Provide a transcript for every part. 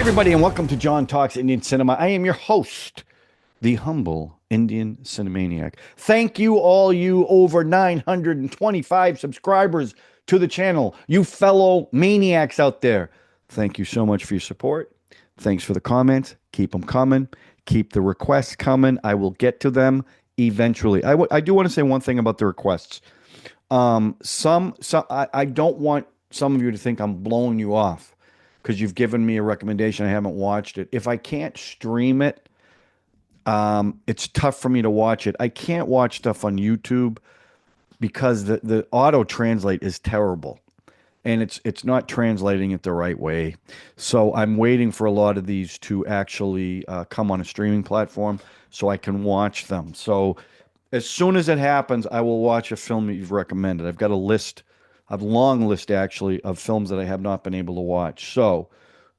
everybody, and welcome to John Talks Indian Cinema. I am your host, the humble Indian Cine-MANIAC. Thank you, all you over 925 subscribers to the channel, you fellow maniacs out there. Thank you so much for your support. Thanks for the comments. Keep them coming. Keep the requests coming. I will get to them eventually. I do want to say one thing about the requests. I don't want some of you to think I'm blowing you off because you've given me a recommendation. I haven't watched it. If I can't stream it, it's tough for me to watch it. I can't watch stuff on YouTube because the auto translate is terrible, and it's not translating it the right way. So I'm waiting for a lot of these to actually come on a streaming platform so I can watch them. So as soon as it happens, I will watch a film that you've recommended. I've got a list, a long list actually, of films that I have not been able to watch. So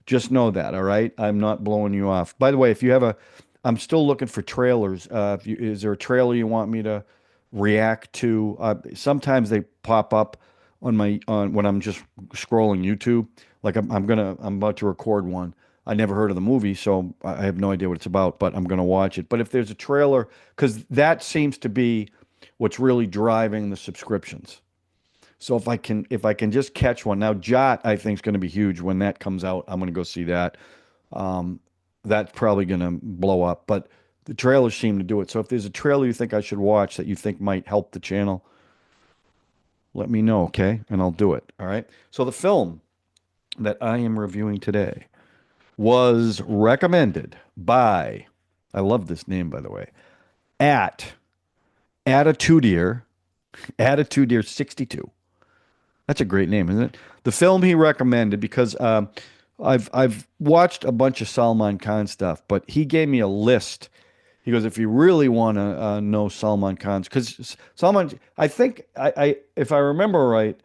just know that, all right? I'm not blowing you off. By the way, if you have I'm still looking for trailers. Is there a trailer you want me to react to? Sometimes they pop up on when I'm just scrolling YouTube. Like I'm about to record one. I never heard of the movie, so I have no idea what it's about, but I'm gonna watch it. But if there's a trailer, because that seems to be what's really driving the subscriptions. So if I can just catch one now, Jot I think is going to be huge when that comes out. I'm going to go see that. That's probably going to blow up, but the trailers seem to do it. So if there's a trailer you think I should watch that you think might help the channel, let me know, okay? And I'll do it. All right. So the film that I am reviewing today was recommended by, I love this name by the way, at Attitudier 62. That's a great name, isn't it? The film he recommended, because I've watched a bunch of Salman Khan stuff, but he gave me a list. He goes, if you really want to know Salman Khan's, because Salman, I think I if I remember right,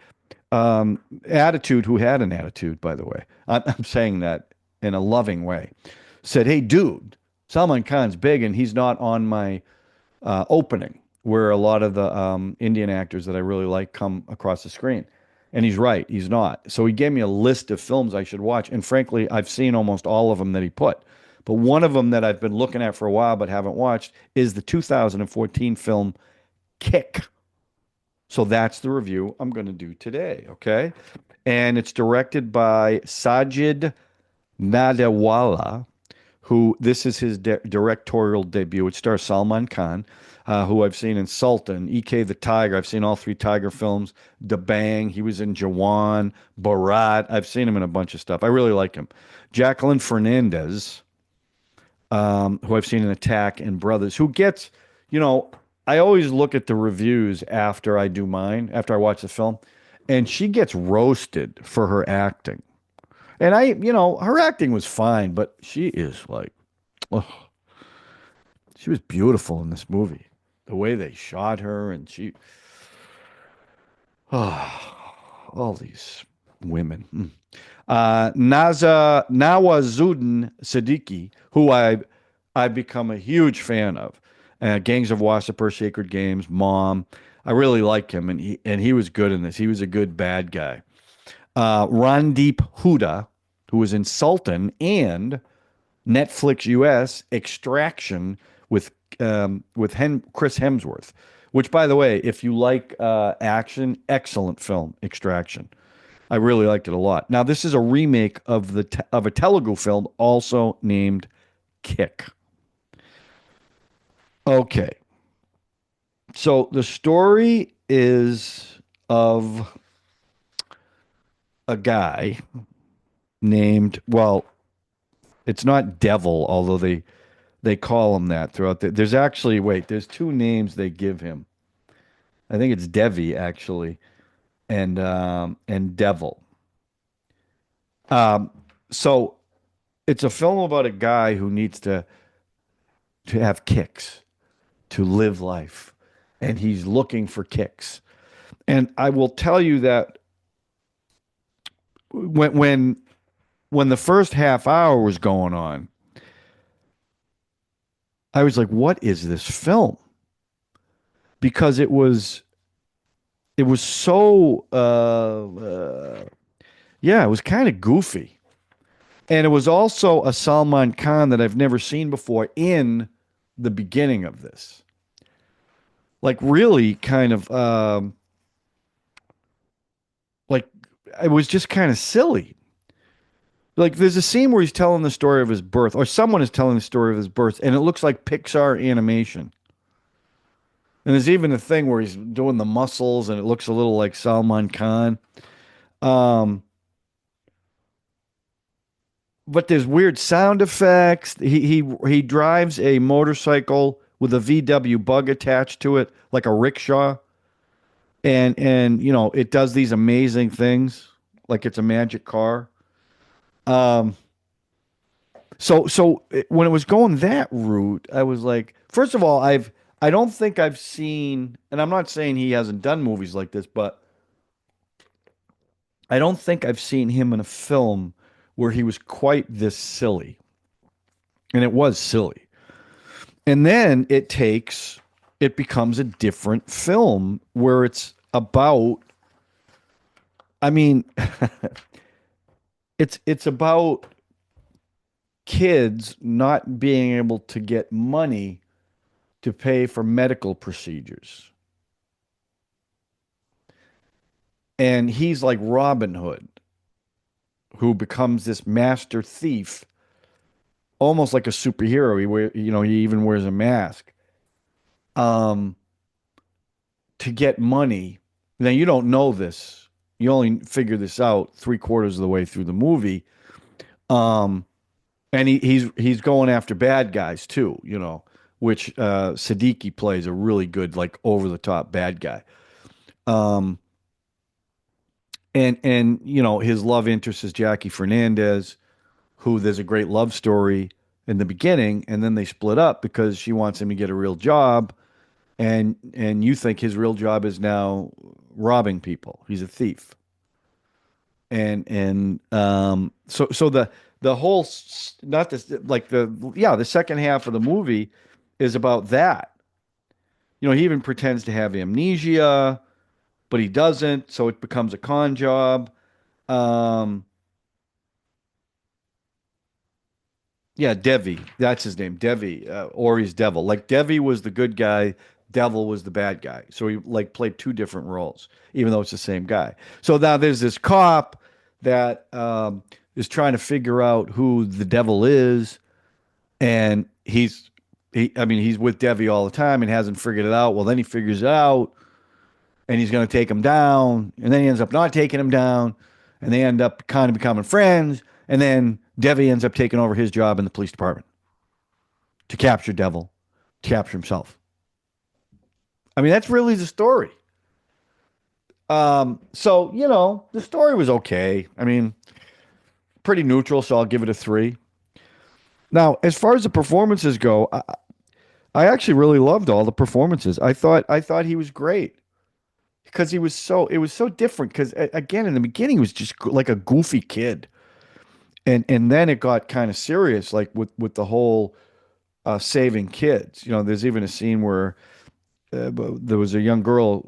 Attitude, who had an attitude, by the way, I'm saying that in a loving way, said, "Hey, dude, Salman Khan's big, and he's not on my opening where a lot of the Indian actors that I really like come across the screen." And he's right, he's not. So he gave me a list of films I should watch. And frankly, I've seen almost all of them that he put. But one of them that I've been looking at for a while but haven't watched is the 2014 film Kick. So that's the review I'm going to do today, okay? And it's directed by Sajid Nadiadwala, who this is his directorial debut. It stars Salman Khan, who I've seen in Sultan, E.K. the Tiger. I've seen all three Tiger films. Dabangg. He was in Jawan, Bharat. I've seen him in a bunch of stuff. I really like him. Jacqueline Fernandez, who I've seen in Attack and Brothers, who gets, I always look at the reviews after I do mine, after I watch the film, and she gets roasted for her acting. And her acting was fine, but she is like, oh, she was beautiful in this movie. The way they shot her, and all these women. Nawazuddin Siddiqui, who I've become a huge fan of. Gangs of Wasseypur, Sacred Games, Mom. I really like him, and he was good in this. He was a good bad guy. Randeep Hooda, who was in Sultan and Netflix US Extraction with Chris Hemsworth, which, by the way, if you like action, excellent film, Extraction. I really liked it a lot. Now, this is a remake of a Telugu film also named Kick. Okay. So the story is of a guy named, well, it's not Devil, although they call him that throughout there's actually, wait, there's two names they give him. I think it's Devi actually, and Devil. So it's a film about a guy who needs to have kicks, to live life, and he's looking for kicks. And I will tell you that when the first half hour was going on, I was like, what is this film? Because it was so yeah, it was kind of goofy. And it was also a Salman Khan that I've never seen before in the beginning of this. Like really kind of like it was just kind of silly. Like there's a scene where he's telling the story of his birth, or someone is telling the story of his birth, and it looks like Pixar animation. And there's even a thing where he's doing the muscles, and it looks a little like Salman Khan. Um, but there's weird sound effects. He drives a motorcycle with a VW bug attached to it, like a rickshaw, and you know it does these amazing things, like it's a magic car. Um, when it was going that route, I was like, first of all, I don't think I've seen, and I'm not saying he hasn't done movies like this, but I don't think I've seen him in a film where he was quite this silly. And it was silly. And then it becomes a different film where it's about, I mean, it's about kids not being able to get money to pay for medical procedures. And he's like Robin Hood, who becomes this master thief, almost like a superhero. He even wears a mask um, to get money. Now you don't know this. You only figure this out three-quarters of the way through the movie. Um, and he's going after bad guys too, which Siddiqui plays a really good, like over the top bad guy. Um, and his love interest is Jackie Fernandez, who there's a great love story in the beginning, and then they split up because she wants him to get a real job, and you think his real job is now robbing people. He's a thief. So the whole not this like the second half of the movie is about that. He even pretends to have amnesia, but he doesn't, so it becomes a con job. Um, yeah, Devi, that's his name, Devi, Ori's devil. Like Devi was the good guy, Devil was the bad guy. So he like played two different roles, even though it's the same guy. So now there's this cop that is trying to figure out who the devil is, and I mean, he's with Devi all the time and hasn't figured it out. Well, then he figures it out, and he's going to take him down, and then he ends up not taking him down, and they end up kind of becoming friends, and then Devi ends up taking over his job in the police department to capture Devil, to capture himself. I mean, that's really the story. So the story was okay. I mean, pretty neutral, so I'll give it a 3. Now, as far as the performances go, I actually really loved all the performances. I thought he was great because it was so different because again in the beginning he was just like a goofy kid, and then it got kind of serious, like with the whole saving kids. There's even a scene where there was a young girl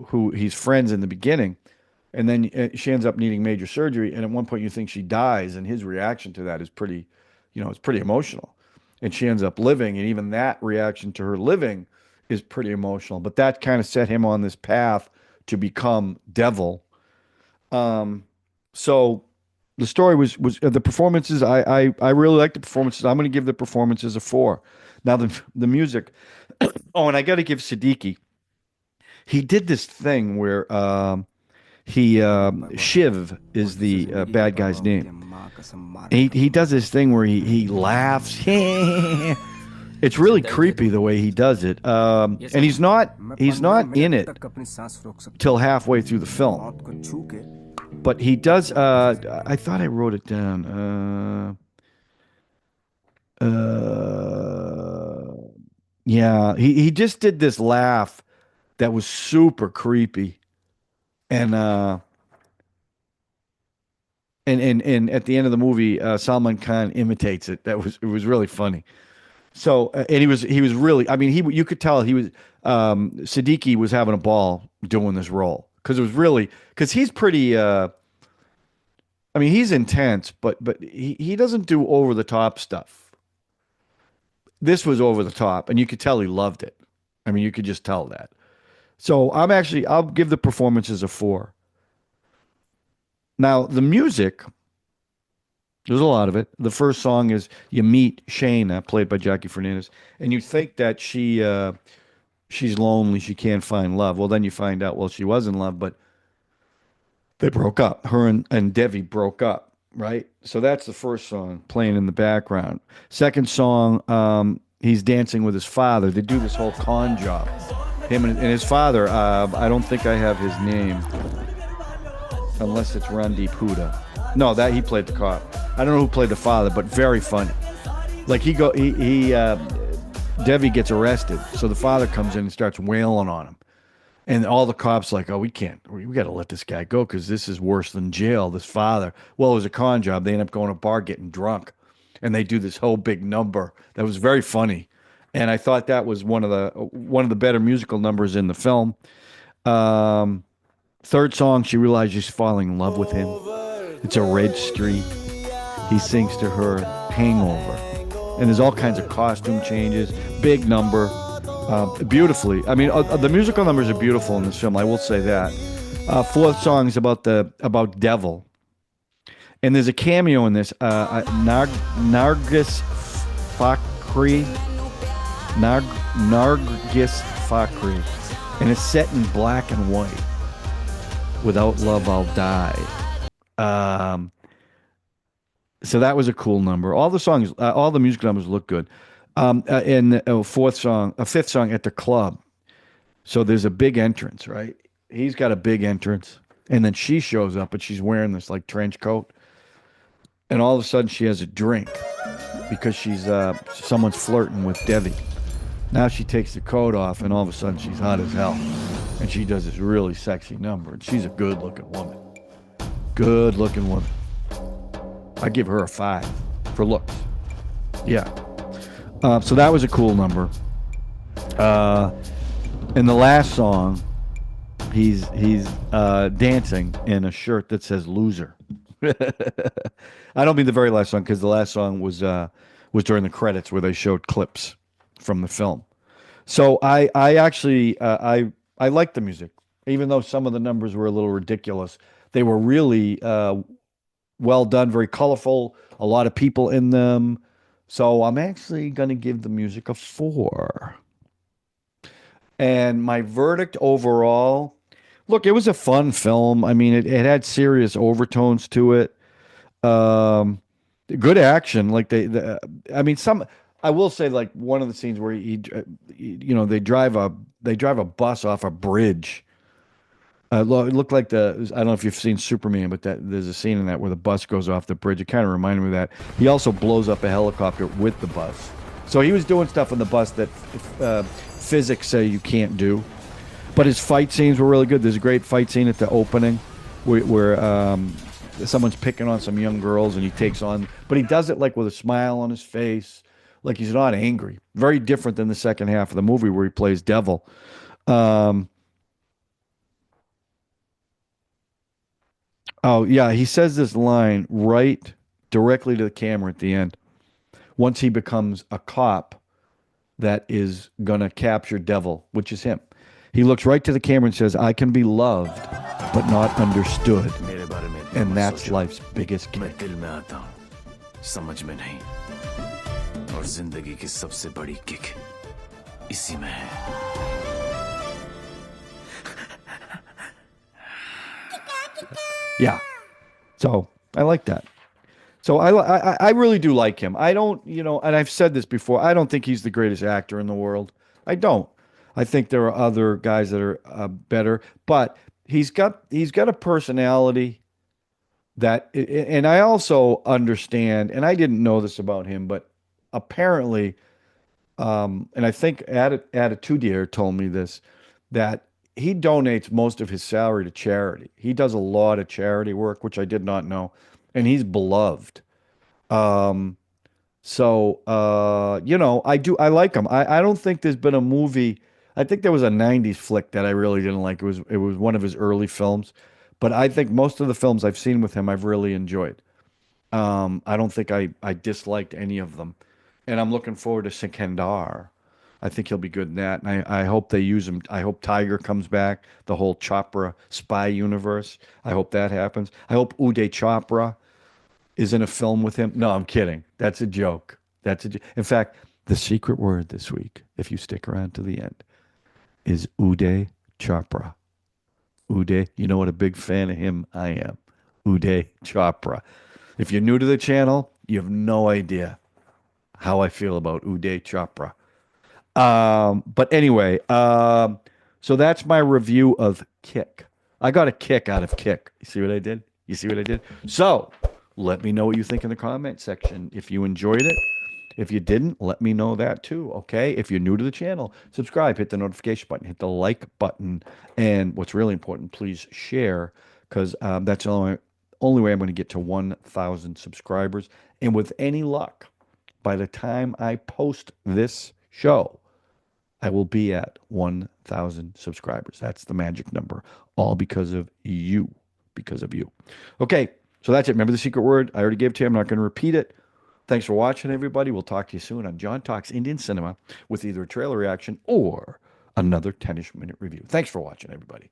who he's friends in the beginning, and then she ends up needing major surgery, and at one point you think she dies, and his reaction to that is pretty, it's pretty emotional, and she ends up living, and even that reaction to her living is pretty emotional. But that kind of set him on this path to become Devil. So the story was the performances. I really like the performances. I'm going to give the performances a 4. Now the music. Oh, and I got to give Siddiqui. He did this thing where he Shiv is the bad guy's name. He does this thing where he laughs. It's really creepy the way he does it. And he's not in it till halfway through the film. But he does. I thought I wrote it down. Yeah, he just did this laugh that was super creepy, and and at the end of the movie, Salman Khan imitates it. It was really funny. So and he was really. I mean, you could tell he was. Siddiqui was having a ball doing this role because it was really because he's pretty. I mean, he's intense, but he doesn't do over the top stuff. This was over the top, and you could tell he loved it. I mean, you could just tell that. So I'll give the performances a 4. Now, the music, there's a lot of it. The first song is You Meet Shayna, played by Jacqueline Fernandez, and you think that she's lonely, she can't find love. Well, then you find out, well, she was in love, but they broke up. Her and Devi broke up, right? So that's the first song playing in the background. Second song, he's dancing with his father. They do this whole con job. Him and his father, I don't think I have his name, unless it's Randeep Hooda. No, that he played the cop. I don't know who played the father, but very funny. Like Devi gets arrested, so the father comes in and starts wailing on him. And all the cops like, oh, we got to let this guy go because this is worse than jail, this father. Well, it was a con job. They end up going to a bar getting drunk. And they do this whole big number that was very funny. And I thought that was one of the better musical numbers in the film. Um, Third song, she realizes she's falling in love with him. It's a red street. He sings to her Hangover. And there's all kinds of costume changes, big number, beautifully. I mean, the musical numbers are beautiful in this film. I will say that. Fourth song is about devil, and there's a cameo in this. Nargis Fakri, Nargis Fakri, and it's set in black and white. Without love, I'll die. Um, so that was a cool number. All the songs, all the music numbers look good. And fifth song at the club. So there's a big entrance, right? He's got a big entrance, and then she shows up, but she's wearing this like trench coat, and all of a sudden she has a drink because someone's flirting with Devi. Now she takes the coat off, and all of a sudden she's hot as hell, and she does this really sexy number, and she's a good-looking woman. Good-looking woman. I give her a 5 for looks. Yeah. So that was a cool number. In the last song, he's dancing in a shirt that says "loser." I don't mean the very last song because the last song was during the credits where they showed clips from the film. So I actually I liked the music, even though some of the numbers were a little ridiculous. They were really well done, very colorful, a lot of people in them. So I'm actually going to give the music a 4. And my verdict overall, look, it was a fun film. I mean, it had serious overtones to it. Um, Good action. Like I mean, I will say like one of the scenes where they drive a bus off a bridge. It looked like I don't know if you've seen Superman, but there's a scene in that where the bus goes off the bridge. It kind of reminded me of that. He also blows up a helicopter with the bus. So he was doing stuff on the bus that physics say you can't do. But his fight scenes were really good. There's a great fight scene at the opening where someone's picking on some young girls and he takes on, but he does it like with a smile on his face, like he's not angry. Very different than the second half of the movie where he plays devil. Um, Oh, yeah, he says this line right directly to the camera at the end. Once he becomes a cop that is going to capture Devil, which is him. He looks right to the camera and says, I can be loved, but not understood. And that's life's biggest kick. समझ में नहीं और जिंदगी की सबसे बड़ी kick इसी में है Yeah. So I like that. So I really do like him. I don't, and I've said this before, I don't think he's the greatest actor in the world. I don't. I think there are other guys that are better, but he's got a personality that, and I also understand, and I didn't know this about him, but apparently, and I think Attitudier told me this, that he donates most of his salary to charity. He does a lot of charity work, which I did not know, and he's beloved. Um, I like him. I don't think there's been a movie. I think there was a '90s flick that I really didn't like. It was one of his early films, But I think most of the films I've seen with him, I've really enjoyed. I don't think I disliked any of them. And I'm looking forward to Sikandar. I think he'll be good in that. And I hope they use him. I hope Tiger comes back, the whole Chopra spy universe. I hope that happens. I hope Uday Chopra is in a film with him. No, I'm kidding. That's a joke. In fact, the secret word this week, if you stick around to the end, is Uday Chopra. Uday, you know what a big fan of him I am. Uday Chopra. If you're new to the channel, you have no idea how I feel about Uday Chopra. But anyway, so that's my review of Kick. I got a kick out of Kick. You see what I did? You see what I did? So let me know what you think in the comment section. If you enjoyed it, if you didn't, let me know that too. Okay. If you're new to the channel, subscribe, hit the notification button, hit the like button. And what's really important, please share, because that's the only way I'm going to get to 1,000 subscribers. And with any luck, by the time I post this show, I will be at 1,000 subscribers. That's the magic number, all because of you. Because of you. Okay, so that's it. Remember the secret word? I already gave it to you. I'm not going to repeat it. Thanks for watching, everybody. We'll talk to you soon on John Talks Indian Cinema with either a trailer reaction or another 10ish minute review. Thanks for watching, everybody.